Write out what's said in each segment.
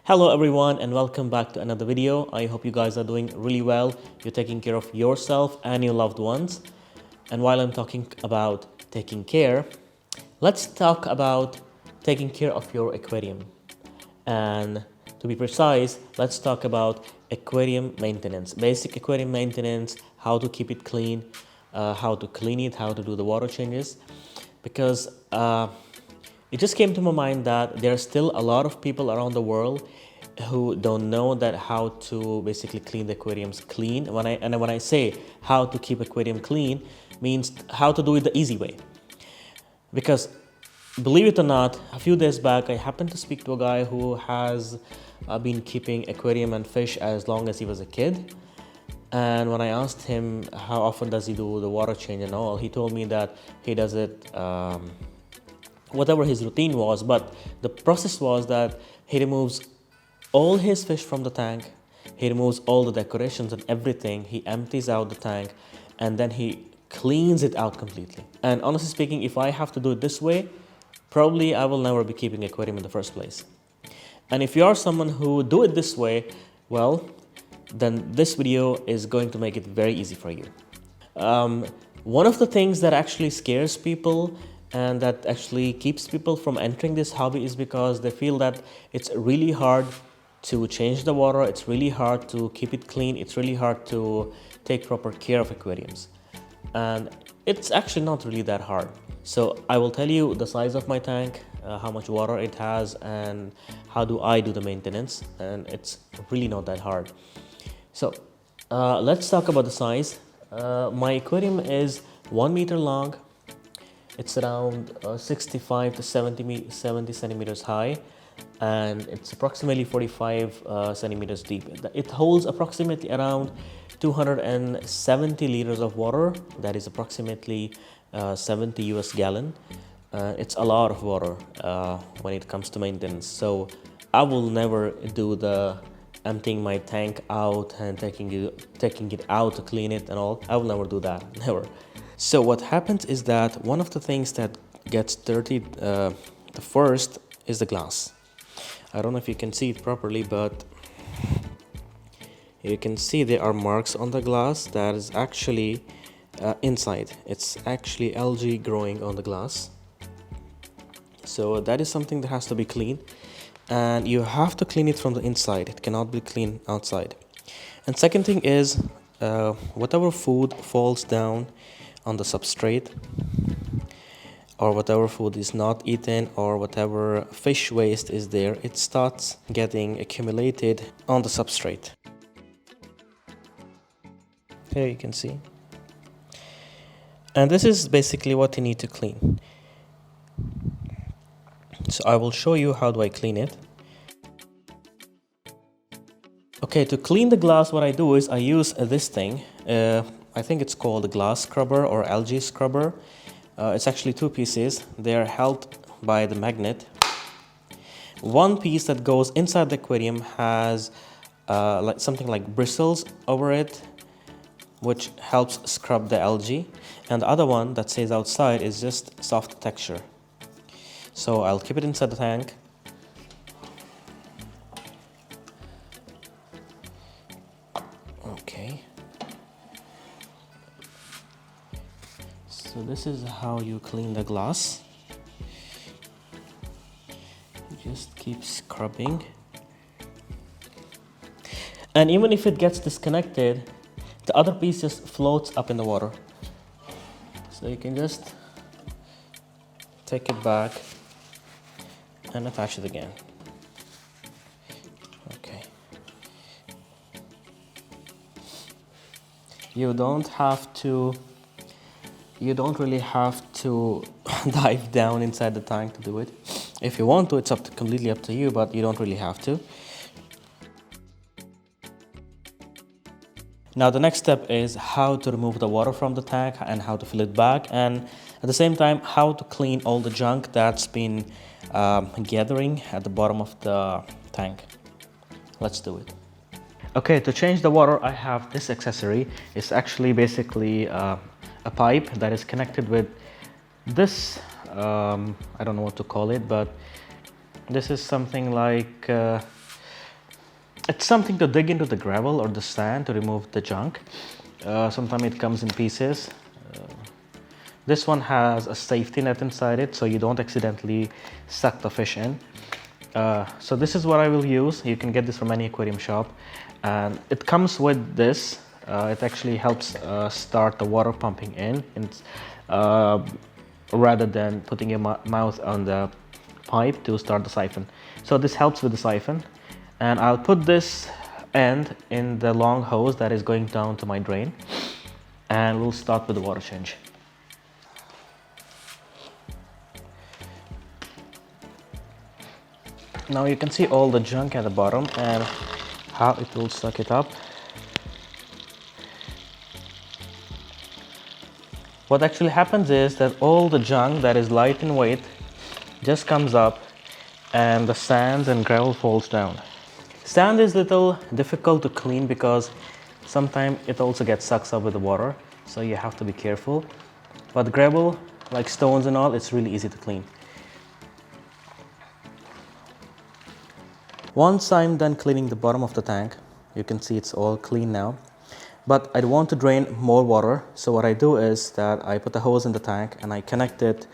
Hello everyone and welcome back to another video. I hope you guys are doing really well. You're taking care of yourself and your loved ones. And while I'm talking about taking care, let's talk about taking care of your aquarium. And to be precise, let's talk about aquarium maintenance, basic aquarium maintenance, how to keep it clean, how to clean it, how to do the water changes. Because it just came to my mind that there are still a lot of people around the world who don't know that how to basically clean the aquariums clean. When I say how to keep aquarium clean, means how to do it the easy way. Because believe it or not, a few days back I happened to speak to a guy who has been keeping aquarium and fish as long as he was a kid. And when I asked him how often does he do the water change and all, he told me that he does it whatever his routine was, but the process was that he removes all his fish from the tank, he removes all the decorations and everything, he empties out the tank, and then he cleans it out completely. And honestly speaking, if I have to do it this way, probably I will never be keeping aquarium in the first place. And if you are someone who do it this way, well, then this video is going to make it very easy for you. One of the things that actually scares people and that actually keeps people from entering this hobby is because they feel that it's really hard to change the water, it's really hard to keep it clean, it's really hard to take proper care of aquariums. And it's actually not really that hard. So I will tell you the size of my tank, how much water it has, and how do I do the maintenance, and it's really not that hard. So let's talk about the size. My aquarium is 1 meter long. It's around 65 to 70 centimeters high, and it's approximately 45 centimeters deep. It holds approximately around 270 liters of water. That is approximately 70 US gallon. It's a lot of water when it comes to maintenance. So I will never do the emptying my tank out and taking it out to clean it and all. I will never do that, never. So what happens is that one of the things that gets dirty the first is the glass. I don't know if you can see it properly, but you can see there are marks on the glass that is actually inside. It's actually algae growing on the glass. So that is something that has to be cleaned, and you have to clean it from the inside. It cannot be cleaned outside. And second thing is whatever food falls down on the substrate, or whatever food is not eaten, or whatever fish waste is there, it starts getting accumulated on the substrate. Here you can see. And this is basically what you need to clean. So I will show you how do I clean it. Okay, to clean the glass, what I do is I use this thing. I think it's called a glass scrubber or algae scrubber. It's actually two pieces. They are held by the magnet. One piece that goes inside the aquarium has like something like bristles over it, which helps scrub the algae. And the other one that stays outside is just soft texture. So I'll keep it inside the tank. Okay. So this is how you clean the glass. You just keep scrubbing. And even if it gets disconnected, the other piece just floats up in the water. So you can just take it back and attach it again. Okay. You don't really have to dive down inside the tank to do it. If you want to, it's completely up to you, but you don't really have to. Now the next step is how to remove the water from the tank and how to fill it back, and at the same time how to clean all the junk that's been gathering at the bottom of the tank. Let's do it. Okay, to change the water, I have this accessory. It's actually basically a pipe that is connected with this, I don't know what to call it, but this is something like It's something to dig into the gravel or the sand to remove the junk. Sometimes it comes in pieces. This one has a safety net inside it so you don't accidentally suck the fish in. So this is what I will use. You can get this from any aquarium shop, and it comes with this. It actually helps start the water pumping in, rather than putting your mouth on the pipe to start the siphon. So this helps with the siphon, and I'll put this end in the long hose that is going down to my drain, and we'll start with the water change. Now you can see all the junk at the bottom and how it will suck it up. What actually happens is that all the junk that is light in weight just comes up and the sand and gravel falls down. Sand is a little difficult to clean because sometimes it also gets sucked up with the water, so you have to be careful. But gravel, like stones and all, it's really easy to clean. Once I'm done cleaning the bottom of the tank, you can see it's all clean now. But I want to drain more water, so what I do is that I put the hose in the tank and I connect it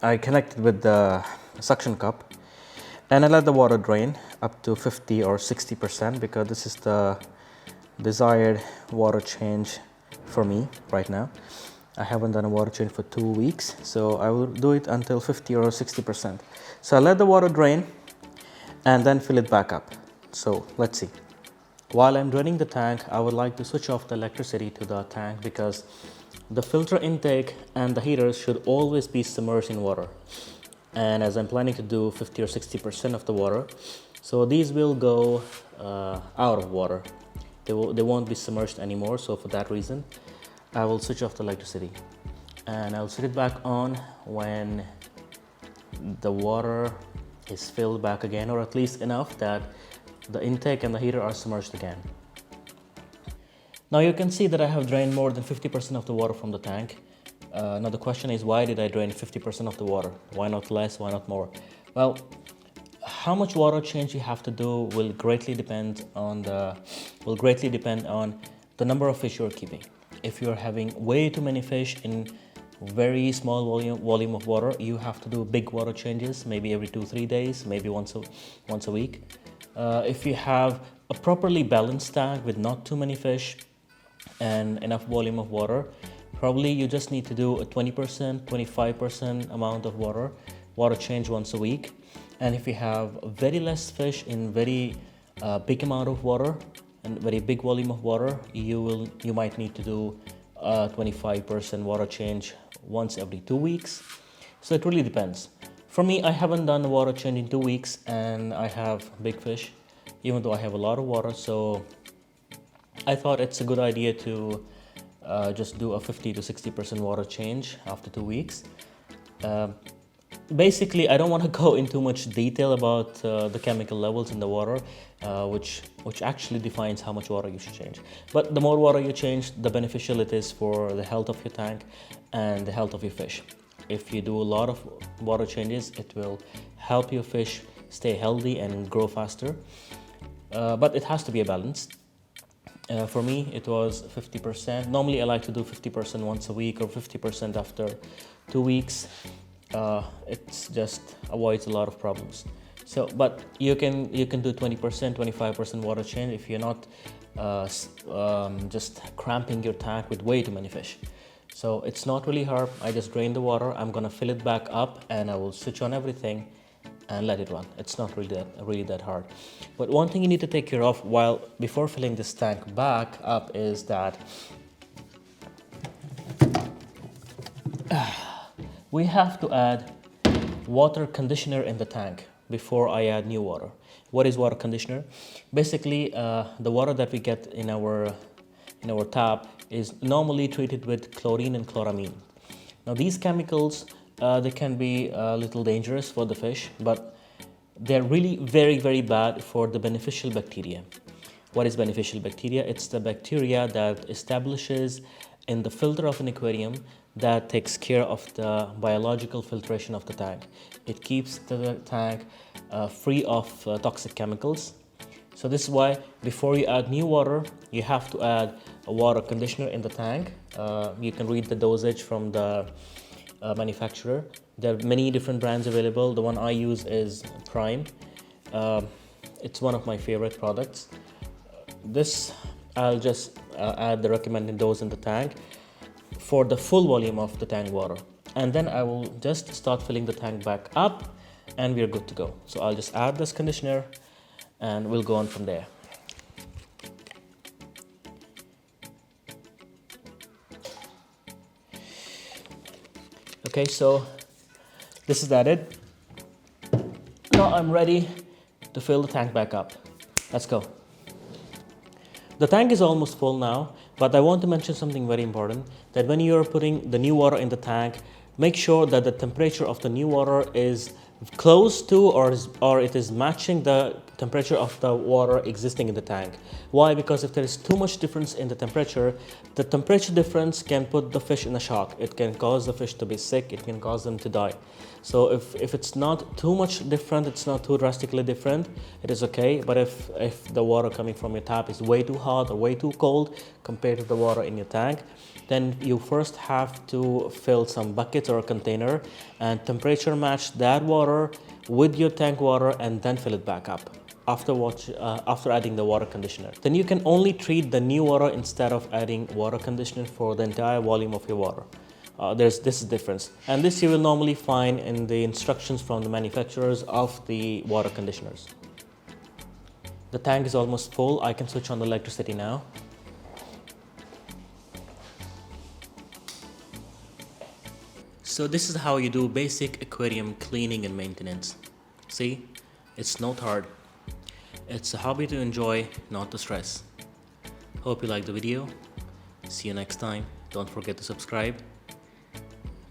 with the suction cup, and I let the water drain up to 50 or 60% because this is the desired water change for me right now. I haven't done a water change for 2 weeks, so I will do it until 50 or 60%. So I let the water drain and then fill it back up. So let's see. While I'm draining the tank, I would like to switch off the electricity to the tank because the filter intake and the heaters should always be submerged in water. And as I'm planning to do 50 or 60% of the water, so these will go out of water. They won't be submerged anymore, so for that reason, I will switch off the electricity. And I'll switch it back on when the water is filled back again, or at least enough that the intake and the heater are submerged again. Now you can see that I have drained more than 50% of the water from the tank. Now the question is, why did I drain 50% of the water? Why not less? Why not more? Well, how much water change you have to do will greatly depend on the number of fish you're keeping. If you're having way too many fish in very small volume of water, you have to do big water changes, maybe every 2-3 days, maybe once a week. If you have a properly balanced tank with not too many fish and enough volume of water, probably you just need to do a 20%, 25% amount of water change once a week. And if you have very less fish in very big amount of water and very big volume of water, you might need to do 25% water change once every 2 weeks. So it really depends. For me, I haven't done a water change in 2 weeks and I have big fish, even though I have a lot of water. So I thought it's a good idea to just do a 50 to 60% water change after 2 weeks. Basically, I don't want to go into much detail about the chemical levels in the water, which actually defines how much water you should change. But the more water you change, the beneficial it is for the health of your tank and the health of your fish. If you do a lot of water changes, it will help your fish stay healthy and grow faster. But it has to be a balance. For me, it was 50%. Normally, I like to do 50% once a week or 50% after 2 weeks. It just avoids a lot of problems. So, but you can do 20%, 25% water change if you're not just cramping your tank with way too many fish. So it's not really hard. I just drain the water. I'm gonna fill it back up and I will switch on everything and let it run. It's not really that hard. But one thing you need to take care of before filling this tank back up is that we have to add water conditioner in the tank before I add new water. What is water conditioner? Basically, the water that we get in our tap is normally treated with chlorine and chloramine. Now these chemicals, they can be a little dangerous for the fish, but they're really very, very bad for the beneficial bacteria. What is beneficial bacteria? It's the bacteria that establishes in the filter of an aquarium that takes care of the biological filtration of the tank. It keeps the tank free of toxic chemicals. So this is why before you add new water, you have to add a water conditioner in the tank. You can read the dosage from the manufacturer. There are many different brands available. The one I use is Prime. It's one of my favorite products. This, I'll just add the recommended dose in the tank for the full volume of the tank water. And then I will just start filling the tank back up and we're good to go. So I'll just add this conditioner and we'll go on from there. Okay, so this is added. Now I'm ready to fill the tank back up. Let's go. The tank is almost full now, but I want to mention something very important, that when you're putting the new water in the tank, make sure that the temperature of the new water is close to or it is matching the temperature of the water existing in the tank. Why? Because if there is too much difference in the temperature difference can put the fish in a shock. It can cause the fish to be sick, it can cause them to die. So if it's not too much different, it's not too drastically different, it is okay. But if the water coming from your tap is way too hot or way too cold compared to the water in your tank, then you first have to fill some buckets or a container and temperature match that water with your tank water and then fill it back up after adding the water conditioner. Then you can only treat the new water instead of adding water conditioner for the entire volume of your water. This is difference, and this you will normally find in the instructions from the manufacturers of the water conditioners. The tank is almost full. I can switch on the electricity now. So this is how you do basic aquarium cleaning and maintenance. See, it's not hard. It's a hobby to enjoy, not to stress. Hope you liked the video. See you next time. Don't forget to subscribe.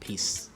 Peace.